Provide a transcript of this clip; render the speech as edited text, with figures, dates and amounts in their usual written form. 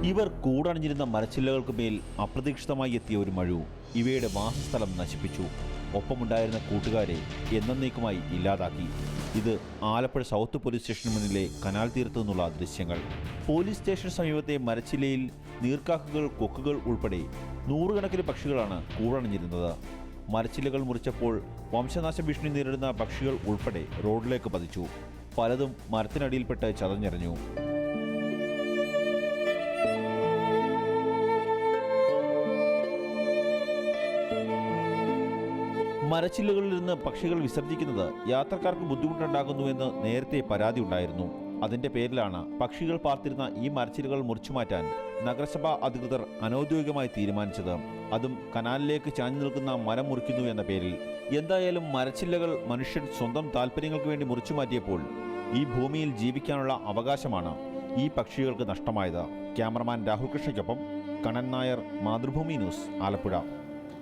ഇവർ കൂടണഞ്ഞിരുന്ന മരച്ചില്ലകൾക്ക് മേൽ അപ്രതീക്ഷിതമായി എത്തിയ ഒരു മഴു ഇവയുടെ വാസസ്ഥലം നശിപ്പിച്ചു. ഒപ്പമുണ്ടായിരുന്ന കൂട്ടുകാരെ എന്നേക്കുമായി ഇല്ലാതാക്കി. ഇത് ആലപ്പുഴ സൗത്ത് പോലീസ് സ്റ്റേഷന് മുന്നിലെ കനാൽ തീരത്തു നിന്നുള്ള ദൃശ്യങ്ങൾ. പോലീസ് സ്റ്റേഷൻ സമീപത്തെ മരച്ചില്ലയിൽ നീർക്കാക്കകൾ, കൊക്കുകൾ ഉൾപ്പെടെ നൂറുകണക്കിന് പക്ഷികളാണ് കൂടണഞ്ഞിരുന്നത്. മരച്ചില്ലകൾ മുറിച്ചപ്പോൾ വംശനാശ ഭീഷണി നേരിടുന്ന പക്ഷികൾ ഉൾപ്പെടെ റോഡിലേക്ക് പതിച്ചു. പലതും മരത്തിനടിയിൽപ്പെട്ട് ചതഞ്ഞെറിഞ്ഞു. മരച്ചില്ലകളിൽ നിന്ന് പക്ഷികൾ വിസർജിക്കുന്നത് യാത്രക്കാർക്ക് ബുദ്ധിമുട്ടുണ്ടാകുന്നുവെന്ന് നേരത്തെ പരാതി ഉണ്ടായിരുന്നു. അതിന്റെ പേരിലാണ് പക്ഷികൾ പാർത്തിരുന്ന ഈ മരച്ചില്ലകൾ മുറിച്ചുമാറ്റാൻ നഗരസഭാ അധികൃതർ അനൗദ്യോഗികമായി തീരുമാനിച്ചത്. അതും കനാലിലേക്ക് ചാഞ്ഞു നിൽക്കുന്ന മരം മുറിക്കുന്നു എന്ന പേരിൽ. എന്തായാലും മരച്ചില്ലകൾ മനുഷ്യൻ സ്വന്തം താല്പര്യങ്ങൾക്ക് വേണ്ടി മുറിച്ചുമാറ്റിയപ്പോൾ ഈ ഭൂമിയിൽ ജീവിക്കാനുള്ള അവകാശമാണ് ഈ പക്ഷികൾക്ക് നഷ്ടമായത്. ക്യാമറമാൻ രാഹുൽ കൃഷ്ണയ്ക്കൊപ്പം കണ്ണൻ നായർ, മാതൃഭൂമി ന്യൂസ്, ആലപ്പുഴ.